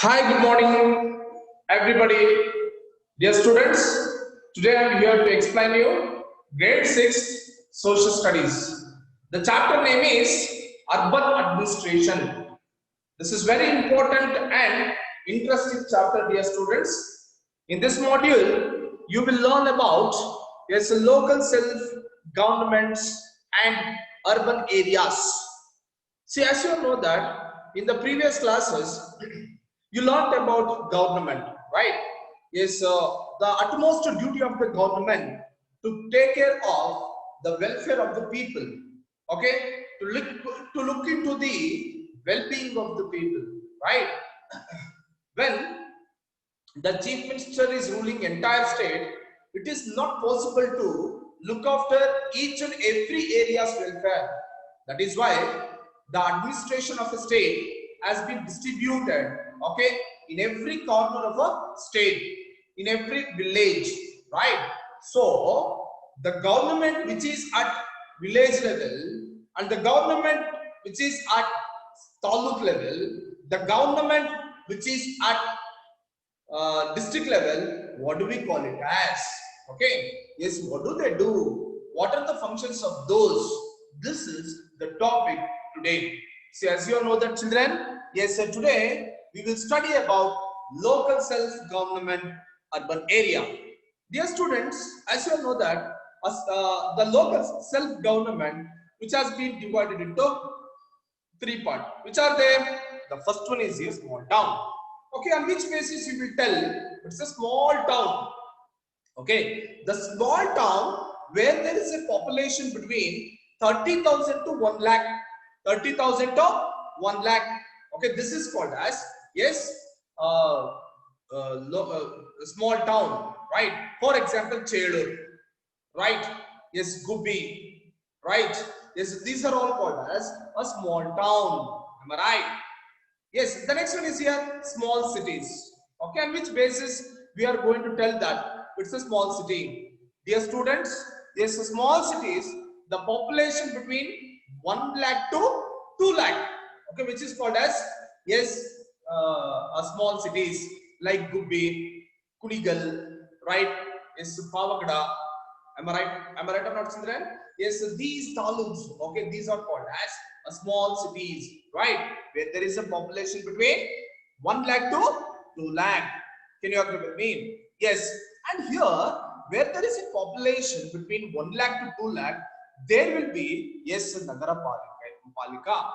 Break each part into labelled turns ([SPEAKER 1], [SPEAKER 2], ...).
[SPEAKER 1] Hi, good morning, everybody. Dear students, today I am here to explain you grade 6 social studies. The chapter name is Urban Administration. This is very important and interesting chapter, dear students. In this module, you will learn about local self-governments and urban areas. See, as you know that in the previous classes, you learned about government, right? Yes, the utmost duty of the government to take care of the welfare of the people. Okay, to look into the well-being of the people, right? When the chief minister is ruling entire state, it is not possible to look after each and every area's welfare. That is why the administration of a state has been distributed, okay, in every corner of a state, in every village, right? So the government which is at village level and the government which is at taluk level, the government which is at district level, what do we call it as? Okay, yes, what do they do? What are the functions of those? This is the topic today. See, as you all know that, children, yes, so today we will study about local self-government urban area. Dear students, as you all know that the local self-government, which has been divided into three parts. Which are they? The first one is a small town. Okay, on which basis you will tell it's a small town? Okay, the small town where there is a population between 30,000 to 1 lakh. 30,000 to 1 lakh. Okay, this is called as, yes, small town, right? For example, Chedur, right? Yes, Gubi, right? Yes, these are all called as a small town. Am I right? Yes, the next one is here, small cities. Okay, on which basis we are going to tell that it's a small city. Dear students, there's a small cities, the population between 1 lakh to 2 lakh. Okay, which is called as, yes, a small cities like Gubbi, Kunigal, right? Yes, Pavagada. Am I right? Am I right or not, children? Yes, so these taluks, okay, these are called as a small cities, right? Where there is a population between 1 lakh to 2 lakh. Can you agree with me? Yes. And here, where there is a population between 1 lakh to 2 lakh, there will be, yes, a Nagara Palika,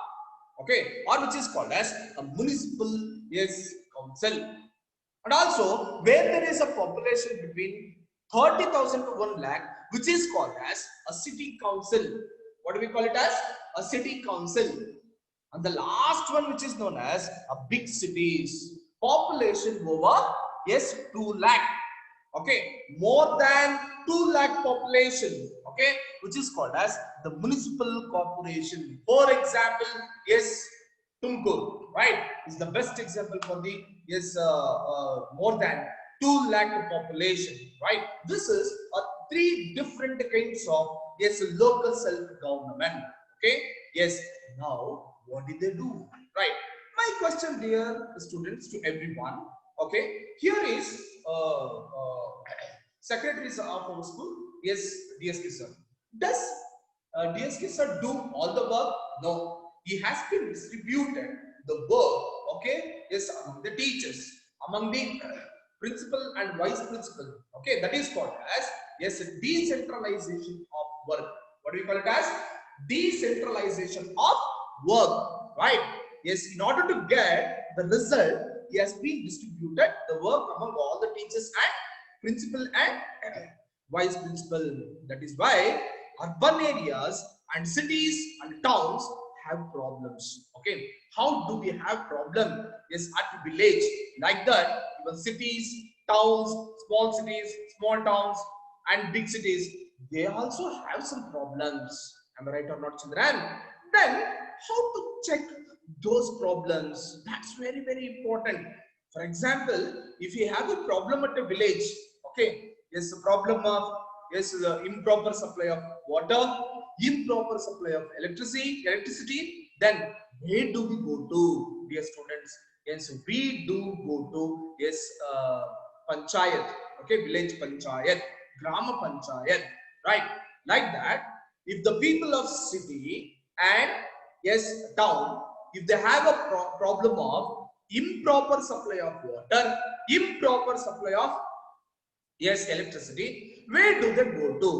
[SPEAKER 1] okay, or which is called as a municipal, yes, council. And also, where there is a population between 30,000 to 1 lakh, which is called as a city council. What do we call it as? A city council. And the last one, which is known as a big cities. Population over, yes, 2 lakh. Okay, more than 2 lakh population. Okay, which is called as the municipal corporation. For example, yes, Tumkur, right, is the best example for the, yes, more than 2 lakh population, right? This is three different kinds of, yes, local self-government. Okay, yes. Now, what did they do? Right. My question, dear students, to everyone. Okay, here is secretaries of our school. Yes, DSK sir. Does DSK sir do all the work? No, he has been distributed the work, okay, yes, among the teachers, among the principal and vice principal. Okay, that is called as, yes, decentralization of work. What do we call it as? Decentralization of work, right? Yes, in order to get the result, he has been distributed the work among all the teachers and principal and vice principal. That is why urban areas and cities and towns have problems. Okay, how do we have problem? Yes, at village, like that, even cities, towns, small towns and big cities, they also have some problems. Am I right or not, children? Then how to check those problems? That's very, very important. For example, if you have a problem at a village, okay, yes, a problem of, yes, improper supply of water, improper supply of electricity, then where do we go to dear students, yes, we do go to, yes, panchayat, okay, village panchayat, grama panchayat, right? Like that, if the people of city and, yes, town, if they have a problem of improper supply of water, improper supply of, yes, electricity, where do they go to?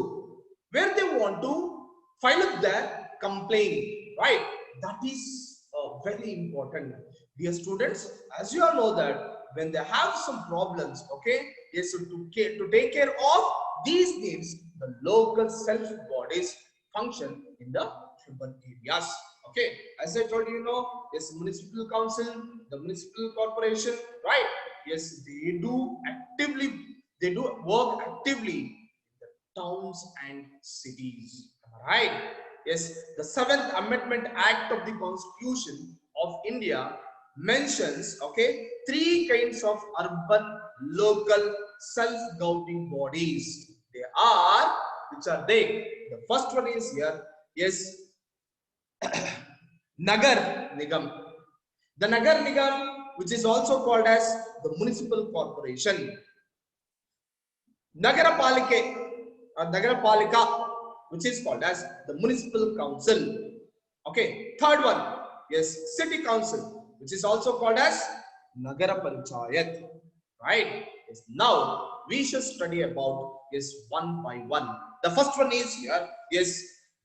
[SPEAKER 1] Where they want to file up their complaint, right? That is very important. Dear students, as you all know that when they have some problems, okay, yes, so to take care of these needs, the local self bodies function in the urban areas. Okay, as I told you, yes, municipal council, the municipal corporation, right? Yes, they do work actively in the towns and cities. Am I right? Yes, the 7th Amendment Act of the Constitution of India mentions, okay, 3 kinds of urban local self-governing bodies. They are, which are they? The first one is here, yes, Nagar Nigam. The Nagar Nigam, which is also called as the Municipal Corporation. Nagarapalike or Nagarapalika, which is called as the Municipal Council. Okay, third one, yes, City Council, which is also called as Nagara Panchayat. Right? Yes, now we should study about, yes, one by one. The first one is here, yes,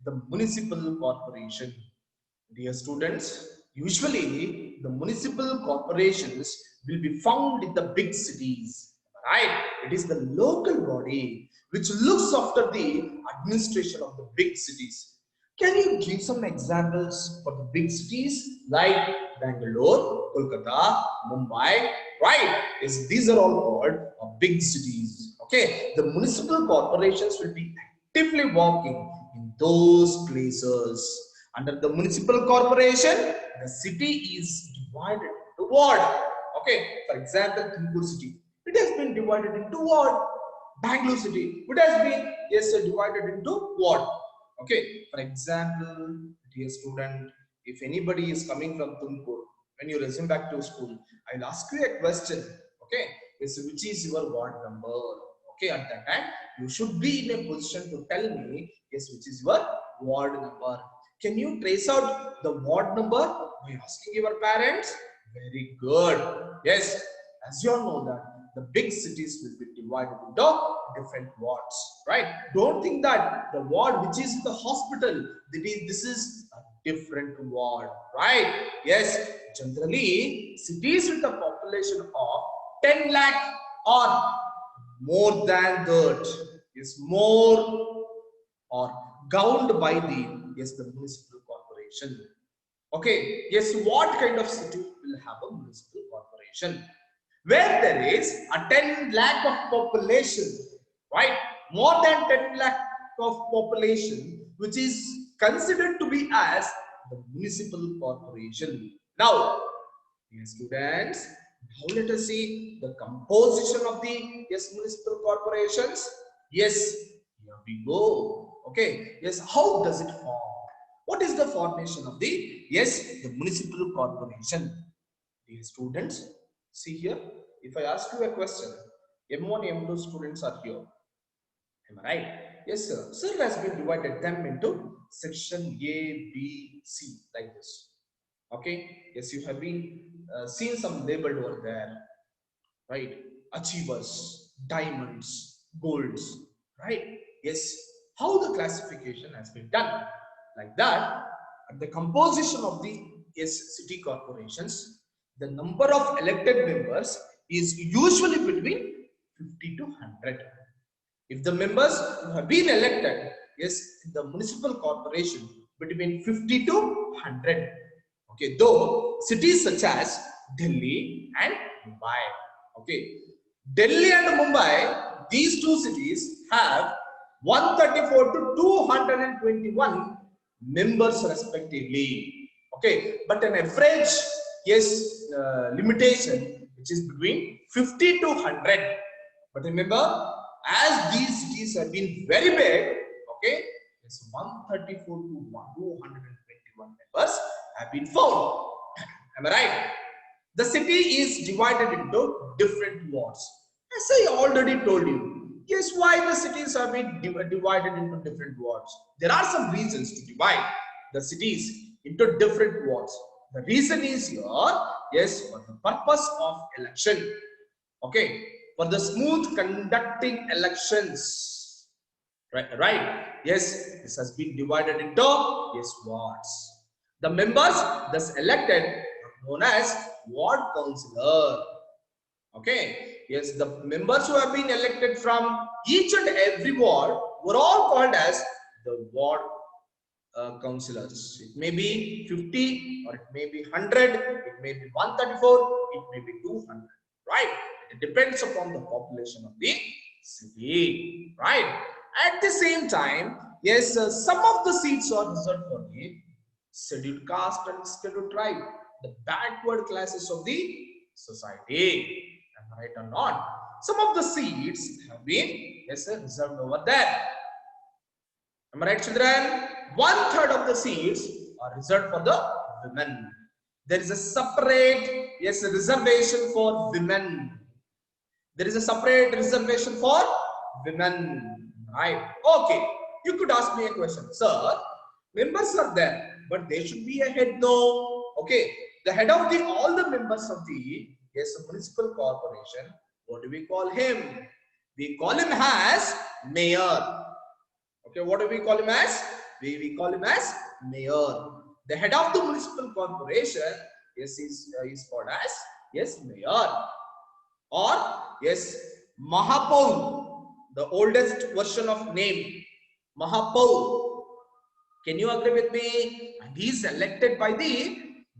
[SPEAKER 1] the Municipal Corporation. Dear students, usually the municipal corporations will be found in the big cities, right? It is the local body which looks after the administration of the big cities. Can you give some examples for the big cities like Bangalore, Kolkata, Mumbai, right? Yes, these are all called big cities. Okay, the municipal corporations will be actively working in those places. Under the municipal corporation, the city is divided into ward. Okay, for example, Tumkur city, it has been divided into ward. Bangalore city, it has been, yes, divided into ward. Okay, for example, dear student, if anybody is coming from Tumkur, when you resume back to school, I'll ask you a question. Okay, yes, which is your ward number? Okay, at that time, you should be in a position to tell me, yes, which is your ward number. Can you trace out the ward number by asking your parents? Very good. Yes, as you all know that the big cities will be divided into different wards, right? Don't think that the ward which is the hospital, this is a different ward, right? Yes, generally cities with a population of 10 lakh or more than that is more or governed by the, yes, the municipal corporation. Okay, yes, what kind of city will have a municipal corporation? Where there is a 10 lakh of population, right? More than 10 lakh of population, which is considered to be as the municipal corporation. Now, dear students, now let us see the composition of the, yes, municipal corporations. Yes, here we go. Okay, yes, how does it form? What is the formation of the, yes, the municipal corporation? Dear students, see here, if I ask you a question, M1, M2 students are here. Am I right? Yes, sir. Sir has been divided them into section A, B, C, like this. Okay, yes, you have been seen some labeled over there, right? Achievers, diamonds, golds, right? Yes, how the classification has been done, like that. At the composition of the, yes, city corporations, the number of elected members is usually between 50 to 100. If the members who have been elected, yes, in the municipal corporation, between 50 to 100. Okay, though cities such as Delhi and Mumbai. Okay, Delhi and Mumbai, these two cities have 134 to 221 members respectively. Okay, but an average, yes, limitation which is between 50 to 100. But remember, as these cities have been very big, okay, it's 134 to 221 members have been found. Am I right? The city is divided into different wards. As I already told you, yes, why the cities have been divided into different wards. There are some reasons to divide the cities into different wards. The reason is here, yes, for the purpose of election. Okay, for the smooth conducting elections. Right. Yes, this has been divided into yes wards. The members thus elected are known as ward councillor. Okay. Yes, the members who have been elected from each and every ward were all called as the ward councillors. It may be 50 or it may be 100, it may be 134, it may be 200. Right? It depends upon the population of the city. Right? At the same time, yes, some of the seats are reserved for the scheduled caste and scheduled tribe, the backward classes of the society. Am I right or not? Some of the seats have been yes, reserved over there. Am I right, children? 1/3 of the seats are reserved for the women. There is a separate yes reservation for women. There is a separate reservation for women. Right? Okay. You could ask me a question, sir. Members are there, but there should be a head. No. Okay. The head of the all the members of the yes municipal corporation. What do we call him? We call him as mayor. Okay, what do we call him as? We call him as mayor. The head of the municipal corporation, yes, is called as yes mayor, or yes Mahapaul, the oldest version of name Mahapaul. Can you agree with me? And he is elected by the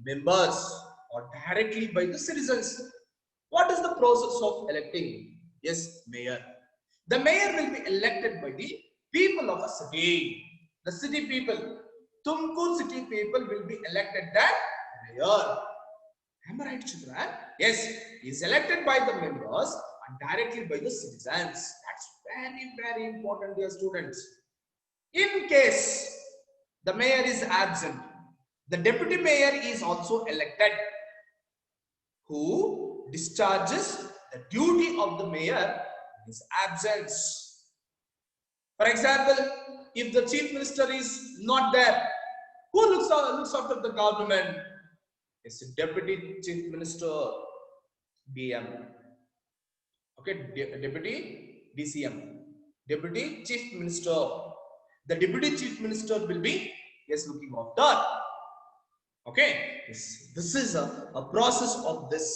[SPEAKER 1] members or directly by the citizens. What is the process of electing? Yes, mayor. The mayor will be elected by the people of a city. The city people, Tumkur city people will be elected that mayor. Am I right, children? Yes, he is elected by the members and directly by the citizens. That's very, very important, dear students. In case the mayor is absent, the deputy mayor is also elected, who discharges the duty of the mayor in his absence. For example, if the chief minister is not there, who looks after the government? It's the deputy chief minister, DM. Okay, deputy DCM, deputy chief minister. The deputy chief minister will be yes looking after. Okay, this is a process of this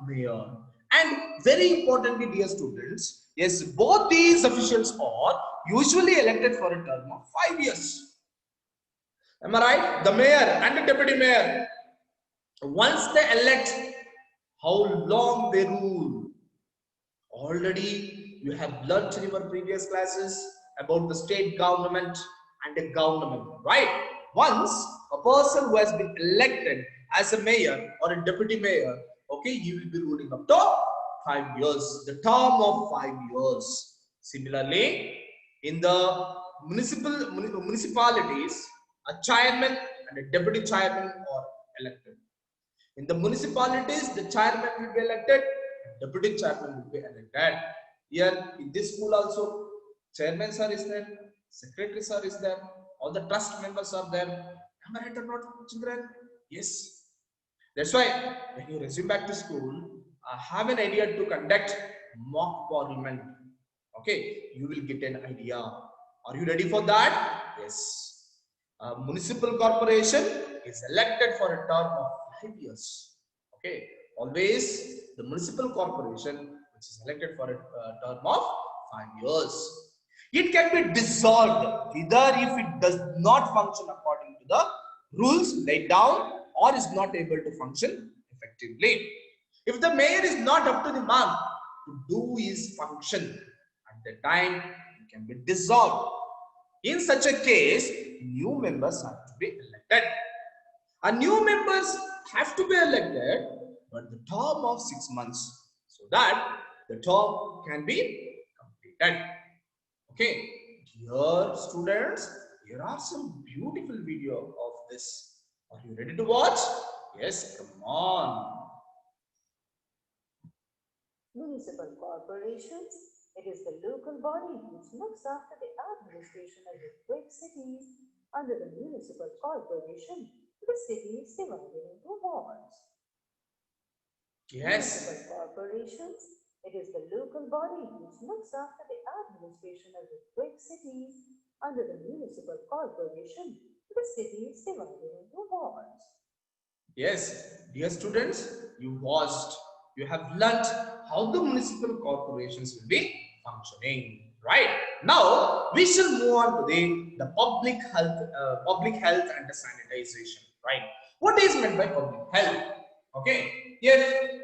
[SPEAKER 1] mayor. And very importantly, dear students, yes, both these officials are usually elected for a term of 5 years. Am I right? The mayor and the deputy mayor, once they elect, how long they rule? Already you have learnt in your previous classes about the state government and the government, right? Once a person who has been elected as a mayor or a deputy mayor, okay, he will be ruling up to 5 years, the term of 5 years. Similarly, in the municipalities, a chairman and a deputy chairman are elected. In the municipalities, the chairman will be elected, deputy chairman will be elected. Here in this school also, chairmen is there, secretaries is there, all the trust members are there. Am I right or not, children? Yes. That's why when you resume back to school, have an idea to conduct mock parliament. Okay, you will get an idea. Are you ready for that? Yes. Municipal corporation is elected for a term of 5 years. Okay, always the municipal corporation which is elected for a term of 5 years. It can be dissolved either if it does not function according to the rules laid down or is not able to function effectively. If the mayor is not up to the mark to do his function at the time, it can be dissolved. In such a case, new members have to be elected. And new members have to be elected for the term of 6 months so that the term can be completed. Okay, dear students, here are some beautiful video of this. Are you ready to watch? Yes, come on.
[SPEAKER 2] Municipal corporations, it is the local body which looks after the administration of the big cities. Under the municipal corporation, the city is divided into wards. Municipal
[SPEAKER 1] Yes.
[SPEAKER 2] corporations, it is the local body which looks after the administration of the big cities. Under the municipal corporation, the city is divided into wards.
[SPEAKER 1] Yes, dear students, you watched, you have learnt how the municipal corporations will be functioning, right? Now we shall move on to the public health and the sanitization, right? What is meant by public health? Okay, yes,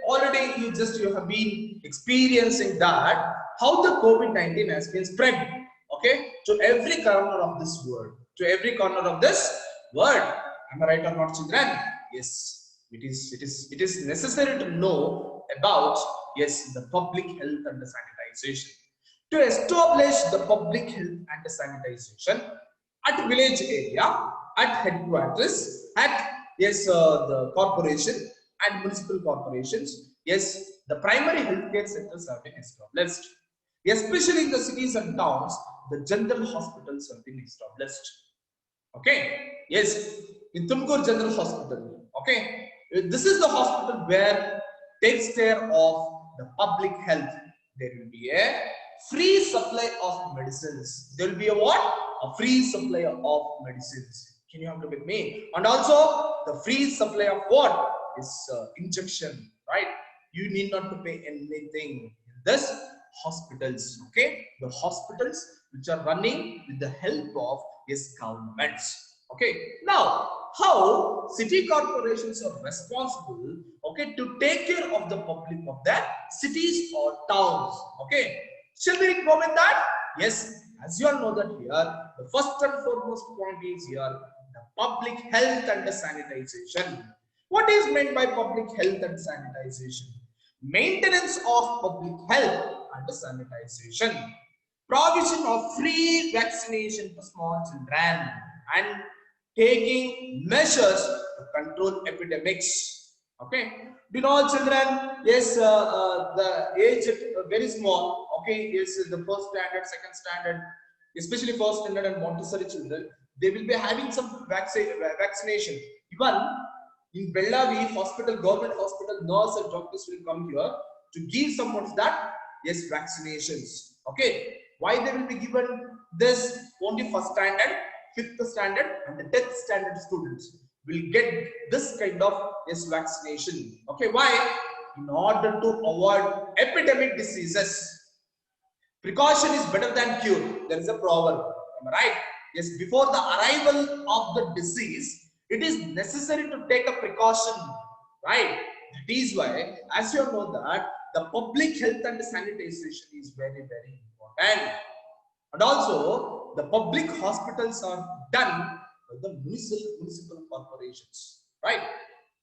[SPEAKER 1] already you have been experiencing that how the COVID-19 has been spread, okay, to every corner of this world, to every corner of this world. Am I right or not, children? Yes, it is necessary to know about, yes, the public health and the sanitization. To establish the public health and the sanitization at village area, at headquarters, at, yes, the corporation and municipal corporations, yes, the primary healthcare centers have been established. Especially in the cities and towns, the general hospitals have been established. Okay, yes, in Tumkur General Hospital. Okay, this is the hospital where takes care of the public health. There will be a free supply of medicines. There will be a what? A free supply of medicines. Can you agree with me? And also the free supply of what is injection, right? You need not to pay anything in this hospitals. Okay, the hospitals which are running with the help of yes governments. Okay, now how city corporations are responsible, okay, to take care of the public of their cities or towns. Okay, shall we go with that? Yes, as you all know that here the first and foremost point is here the public health and the sanitization. What is meant by public health and sanitization? Maintenance of public health and the sanitization, provision of free vaccination for small children, and taking measures to control epidemics. Okay, do you know, children? Yes, the age very small. Okay, yes, the first standard, second standard, especially first standard and Montessori children, they will be having some vaccination. Even in Bellavi hospital, government hospital, nurse and doctors will come here to give some of that, yes, vaccinations. Okay, why they will be given this? Only first standard, fifth standard and the 10th standard students will get this kind of, yes, vaccination. Okay, why? In order to avoid epidemic diseases. Precaution is better than cure. There is a proverb. Am I right? Yes, before the arrival of the disease, it is necessary to take a precaution. Right? That is why, as you know that, the public health and sanitization is very, very important. And also, the public hospitals are done by the municipal corporations. Right?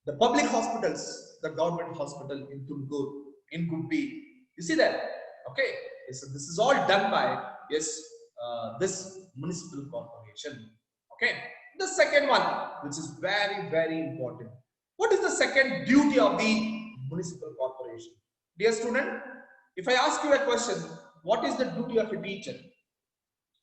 [SPEAKER 1] The public hospitals, the government hospital in Tumkur, in Gumbi, you see that? Okay, yes, so this is all done by, yes, this municipal corporation. Okay, the second one, which is very, very important. What is the second duty of the municipal corporation? Dear student, if I ask you a question, what is the duty of a teacher?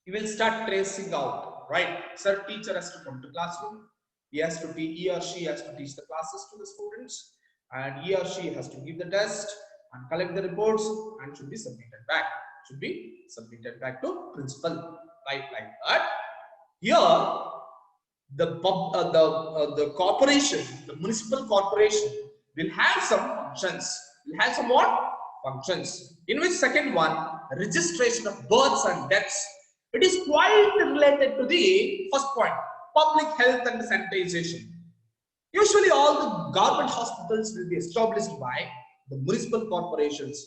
[SPEAKER 1] You will start tracing out, right? Sir, teacher has to come to classroom. He has to teach, he or she has to teach the classes to the students, and he or she has to give the test and collect the reports and should be submitted back. Should be submitted back to principal, right? Like that. Here, the corporation, the municipal corporation, will have some functions. Will have some what functions? In which second one, registration of births and deaths. It is quite related to the first point, public health and sanitization. Usually, all the government hospitals will be established by the municipal corporations.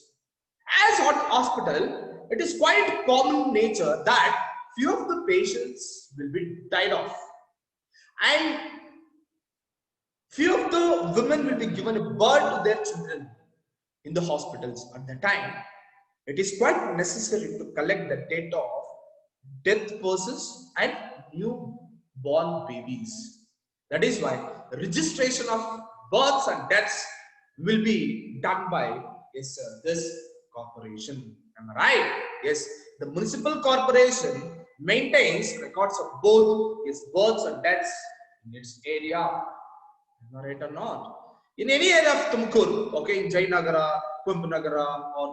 [SPEAKER 1] As hospital, it is quite common nature that few of the patients will be died off, and few of the women will be given a birth to their children in the hospitals. At the time, it is quite necessary to collect the data of death persons and newborn babies. That is why the registration of births and deaths will be done by, yes, this Corporation. Am I right? Yes, the Municipal Corporation maintains records of both its births and deaths in its area. Am I right or not? In any area of Tumkur, okay, in Jainagara, Kumbhanagara, or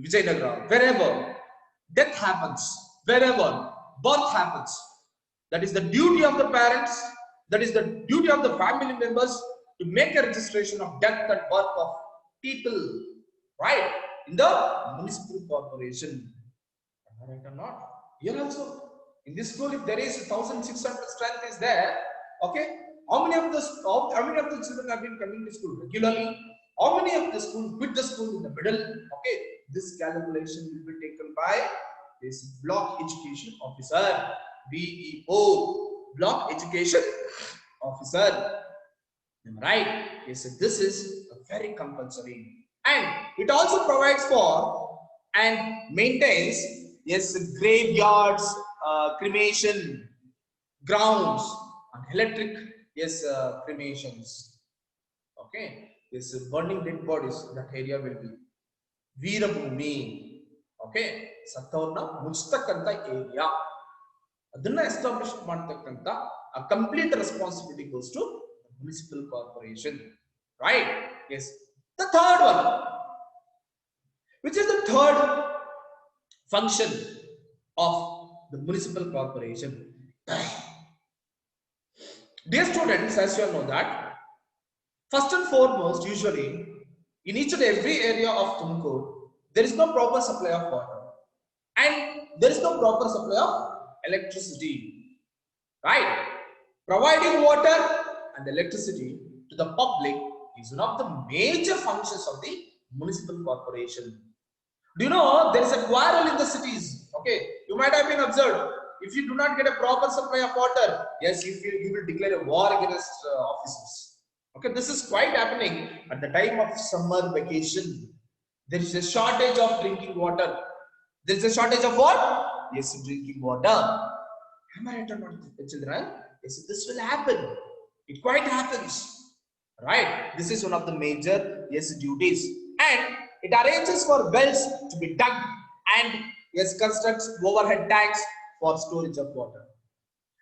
[SPEAKER 1] Vijayanagar, wherever death happens, wherever birth happens, that is the duty of the parents, that is the duty of the family members to make a registration of death and birth of people, right, in the municipal corporation. Am I right or not? Here also, in this school, if there is 1,600 strength is there, okay, how many of the children have been coming to school regularly? How many of the school quit the school in the middle? Okay, this calculation will be taken by this block education officer, BEO, block education officer. Am I right? Yes, this is a very compulsory, and it also provides for and maintains, yes, graveyards, cremation grounds, and electric, yes, cremations. Okay, this burning dead bodies, that area will be Veerabhumi. Okay, Sattavarna Muchtakanta area. Adana established Mantakanta, a complete responsibility goes to the municipal corporation. Right? Yes. The third one, which is the third function of the municipal corporation. Dear students, as you all know that, first and foremost, usually in each and every area of Tumkur, there is no proper supply of water and there is no proper supply of electricity. Right? Providing water and electricity to the public is one of the major functions of the municipal corporation. Do you know there is a quarrel in the cities? Okay, you might have been observed. If you do not get a proper supply of water, yes, you will declare a war against officers. Okay, this is quite happening at the time of summer vacation. There is a shortage of drinking water. There is a shortage of what? Yes, drinking water. Am I right or not, children? Yes, this will happen. It quite happens. Right? This is one of the major, yes, duties. And it arranges for wells to be dug and, yes, constructs overhead tanks for storage of water.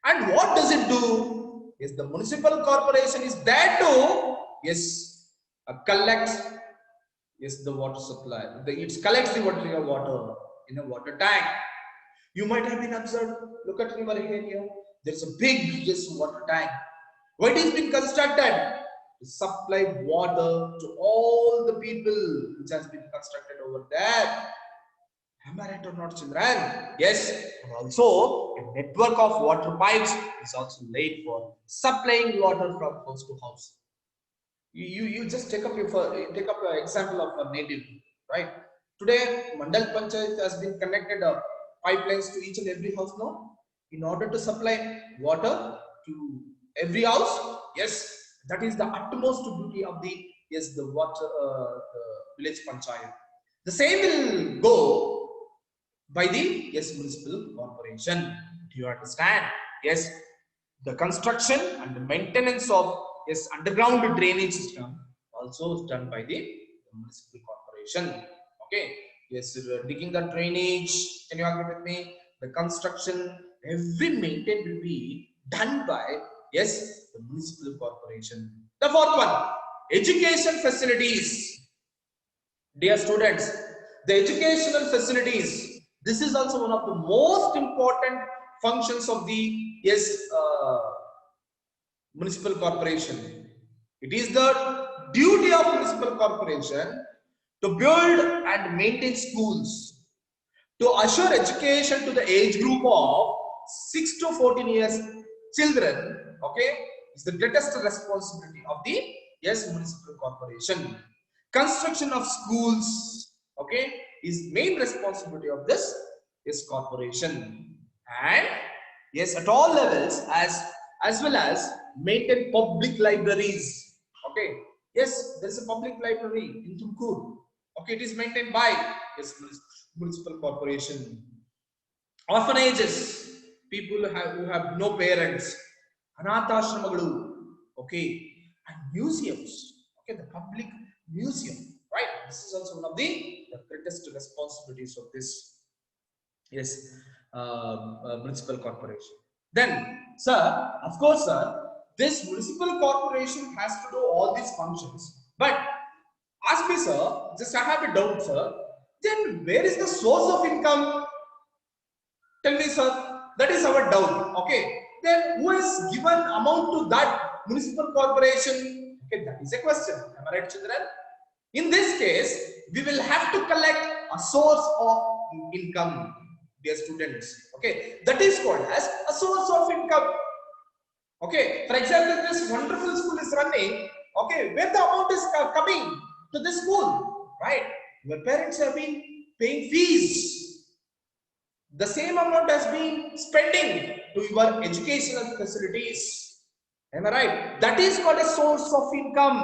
[SPEAKER 1] And what does it do? Yes, the municipal corporation is there to, yes, collect, yes, the water supply. It collects the water in a water tank. You might have been observed. Look at your area. There's a big, yes, water tank. Why it has been constructed? To supply water to all the people which has been constructed over there. Am I right or not, children? Yes. And also, a network of water pipes is also laid for supplying water from house to house. You just take up your example of a native, right? Today, Mandal Panchayat has been connected pipelines to each and every house now in order to supply water to every house. Yes, that is the utmost duty of the, yes, the water the village panchayat. The same will go by the, yes, municipal corporation. Do you understand? Yes, the construction and the maintenance of, yes, underground drainage system also is done by the municipal corporation. Okay, yes, digging the drainage, can you agree with me? The construction, every maintenance will be done by, yes, the municipal corporation. The fourth one, education facilities. Dear students, the educational facilities, this is also one of the most important functions of the, yes, municipal corporation. It is the duty of municipal corporation to build and maintain schools, to assure education to the age group of 6 to 14 years children. Okay, is the greatest responsibility of the, yes, municipal corporation. Construction of schools, okay, is main responsibility of this, yes, corporation. And yes, at all levels, as well as maintain public libraries. Okay, yes, there is a public library in Tumkur. Okay, it is maintained by, yes, municipal corporation. Orphanages, people who have no parents, anathashramalu, okay, and museums, okay, the public museum, right? This is also one of the greatest responsibilities of this, yes, municipal corporation. Then, sir, of course, sir, this municipal corporation has to do all these functions. But ask me, sir, just I have a doubt, sir. Then where is the source of income? Tell me, sir. That is our doubt. Okay. Then who has given amount to that municipal corporation? Okay, that is a question. Am I right, children? In this case, we will have to collect a source of income, dear students. Okay, that is called as a source of income. Okay, for example, this wonderful school is running. Okay, where the amount is coming to the school, right? Your parents have been paying fees. The same amount has been spending to your educational facilities. Am I right? That is called a source of income.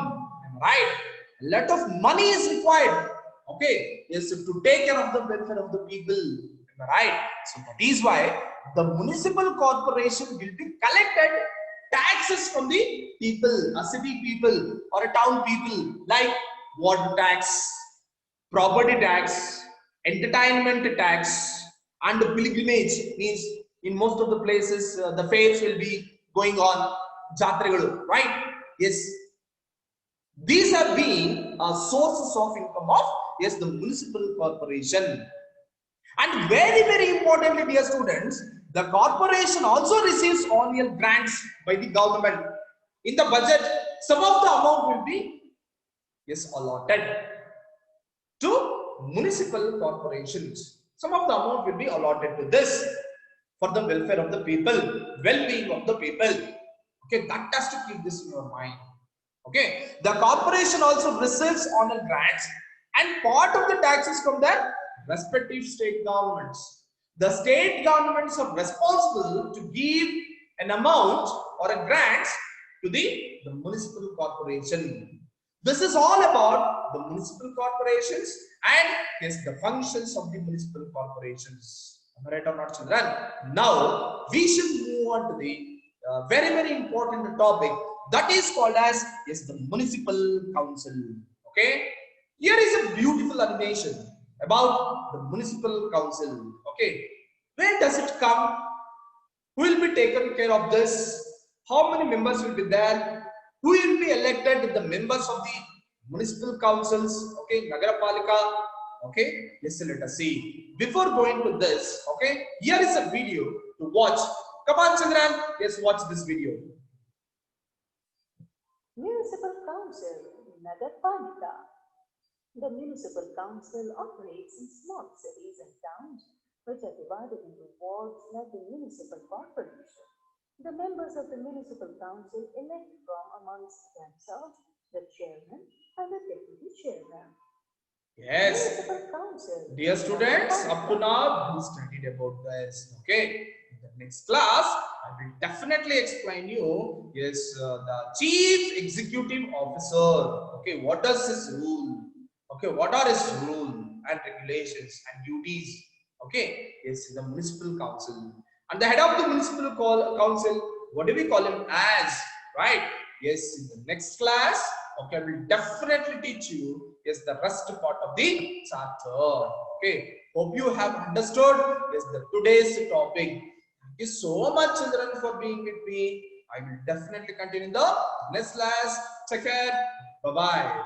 [SPEAKER 1] Am I right? A lot of money is required. Okay, yes, to take care of the welfare of the people. Am I right? So that is why the municipal corporation will be collected taxes from the people, a city people or a town people, like water tax, property tax, entertainment tax, and pilgrimage. Means in most of the places the fairs will be going on, jatragalu, right? Yes, these have been sources of income of, yes, the municipal corporation. And very importantly, dear students, the corporation also receives annual grants by the government. In the budget, some of the amount will be, yes, allotted to municipal corporations. Some of the amount will be allotted to this for the welfare of the people, well-being of the people. Okay, that has to keep this in your mind. Okay, the corporation also receives annual grants and part of the taxes from their respective state governments. The state governments are responsible to give an amount or a grant to the municipal corporation. This is all about the municipal corporations and, yes, the functions of the municipal corporations. Am I right or not, children? Now we should move on to the very important topic, that is called as, yes, the municipal council. Okay, here is a beautiful animation about the municipal council. Okay, where does it come? Who will be taken care of this? How many members will be there? Who will be elected the members of the municipal councils? Okay, Nagarapalika. Okay, yes, let us see. Before going to this, okay, here is a video to watch. Come on, children. Yes, watch this video.
[SPEAKER 2] Municipal Council, Nagarpalika. The Municipal Council operates in small cities and towns, which are divided into wards like the Municipal Corporation. The members of the Municipal Council elect from amongst themselves the chairman and the deputy chairman.
[SPEAKER 1] Yes,
[SPEAKER 2] Municipal Council.
[SPEAKER 1] dear students, up to now we studied about this. Okay, in the next class I will definitely explain you, yes, the chief executive officer. Okay, what does his rule? Okay, what are his rule and regulations and duties? Okay, yes, the municipal council. And the head of the municipal council, what do we call him as? Right? Yes, in the next class, okay, I will definitely teach you, yes, the rest part of the chapter. Okay, hope you have understood, yes, the today's topic. Thank you so much, children, for being with me. I will definitely continue the next class. Take care. Bye bye.